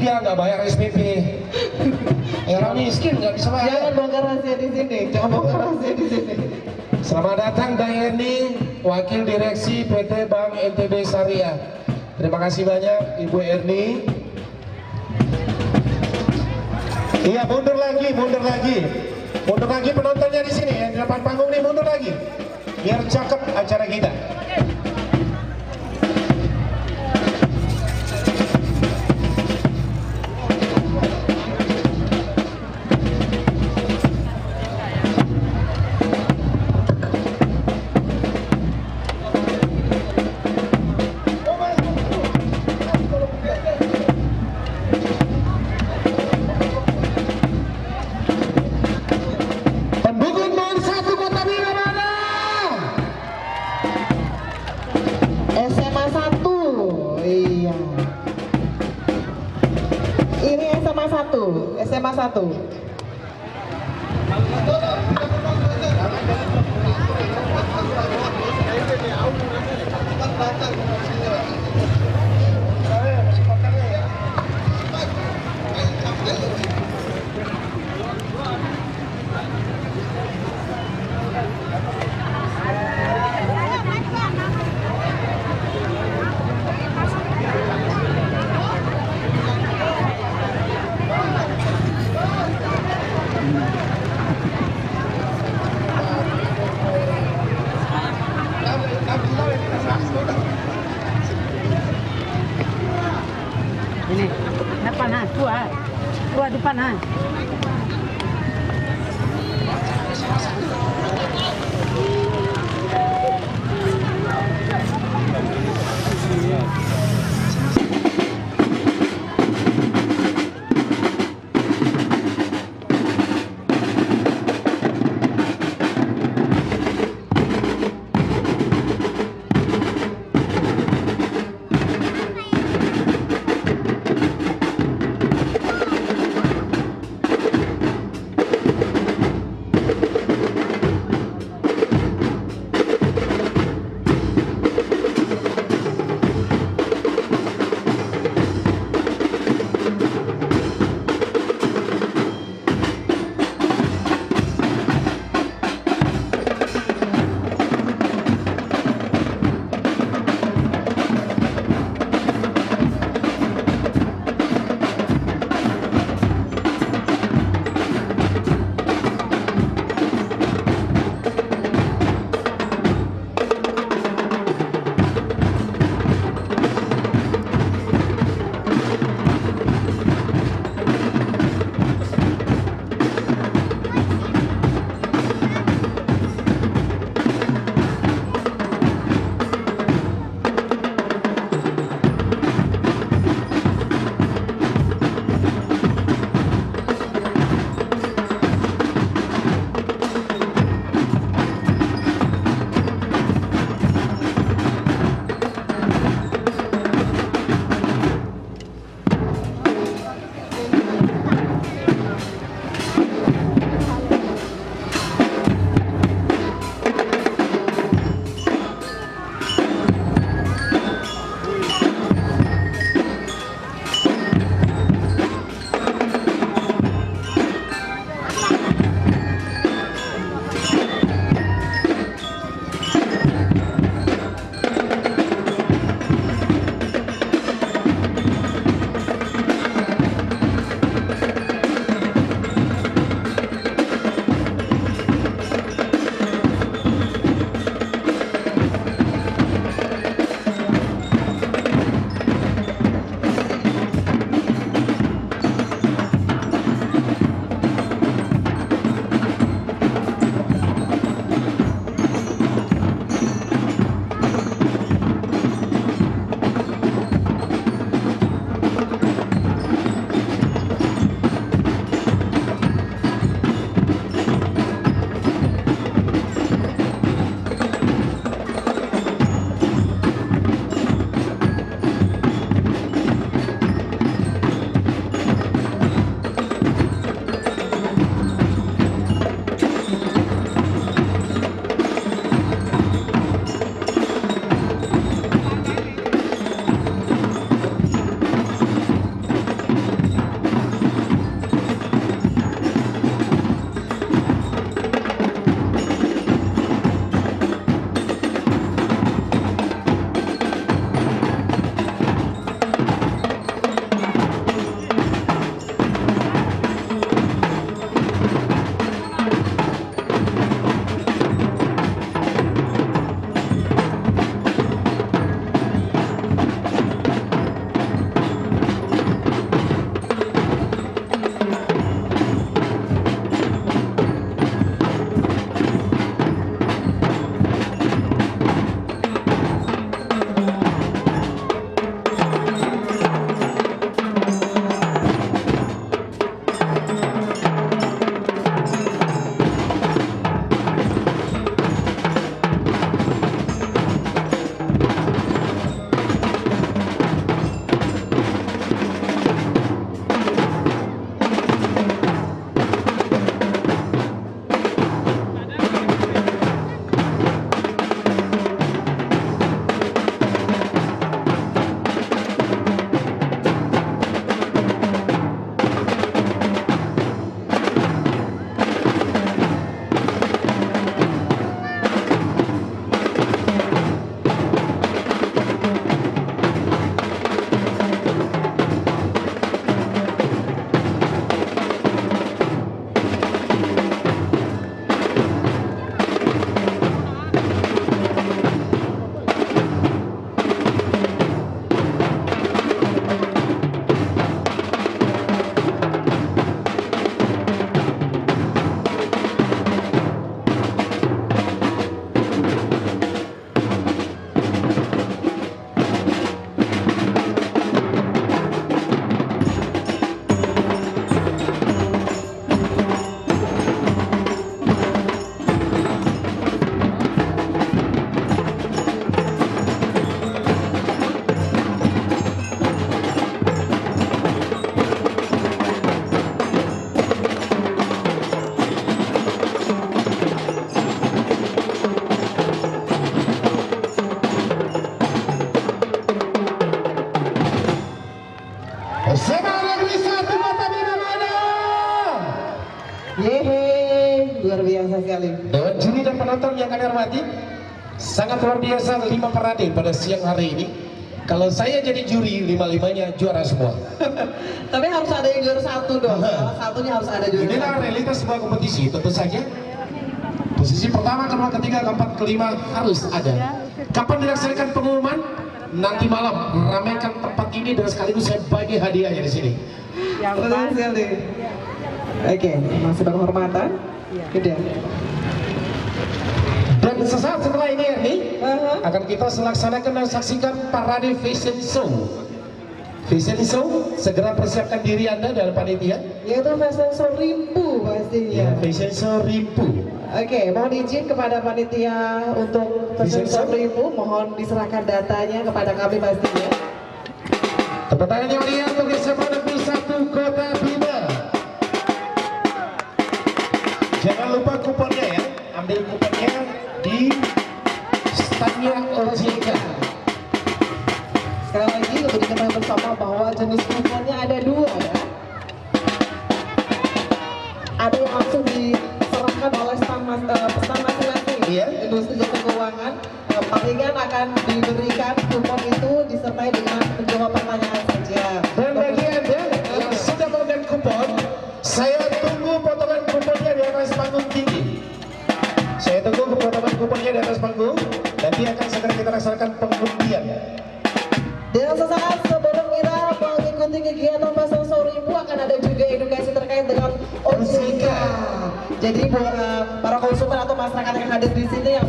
dia nggak bayar SPP. Orang miskin nggak bisa bayar. Jangan bongkar rahasia di sini, jangan bongkar rahasia di sini. Selamat datang Dayeni, Wakil Direksi PT Bank NTB Syariah. Terima kasih banyak Ibu Erni. Iya, mundur lagi, mundur lagi. Mundur lagi penontonnya di sini ya, di depan panggung nih, mundur lagi. Biar cakep acara kita. SMA 1. Ini, depan ha, dua depan ha. biasa sekali. Dewan juri dan penonton yang kami hormati, sangat luar biasa 5 parade pada siang hari ini. Kalau saya jadi juri, 5-5-nya juara semua. Tapi harus ada yang juara 1 dong. Salah satunya harus ada juara. Inilah realitas sebuah kompetisi, tentu saja. Posisi pertama, kedua, ketiga, keempat, kelima harus ada. Kapan dilaksanakan pengumuman? Nanti malam. Ramaikan tempat ini dan sekaligus saya bagi hadiahnya di sini. Yang Betul sekali. Oke, masih penghormatan. Udah. Dan sesaat setelah ini akan kita laksanakan dan saksikan parade fashion show. Fashion show, segera persiapkan diri Anda dalam panitia. Yaitu fashion show rimpu pastinya. Fashion show rimpu. Oke, mohon izin kepada panitia untuk fashion show rimpu, mohon diserahkan datanya kepada kami pastinya. Tepuk tangan yang meriah untuk SMA Negeri 1 Kota Bima. Jangan lupa kuponnya ya, ambil kuponnya di standnya OJK. Sekali lagi untuk diketahui bersama bahwa jenis kuponnya ada 2 ya. Ada yang langsung diserahkan oleh pesan masing-masing Industri Jasa Keuangan. Palingan akan diberikan kupon itu disertai dengan menjawab pertanyaan saja. Dan bagi Anda yang sudah memegang kupon, saya tunggu potongan kuponnya di atas panggung tinggi. Saya tunggu potongan kuponnya di atas panggung. Nanti akan segera kita laksanakan pengundian. Dan sesaat sebelum kita mengikuti kegiatan pasar show rimpu akan ada juga edukasi terkait dengan OJK. Jadi buat para konsumen atau masyarakat yang hadir di sini yang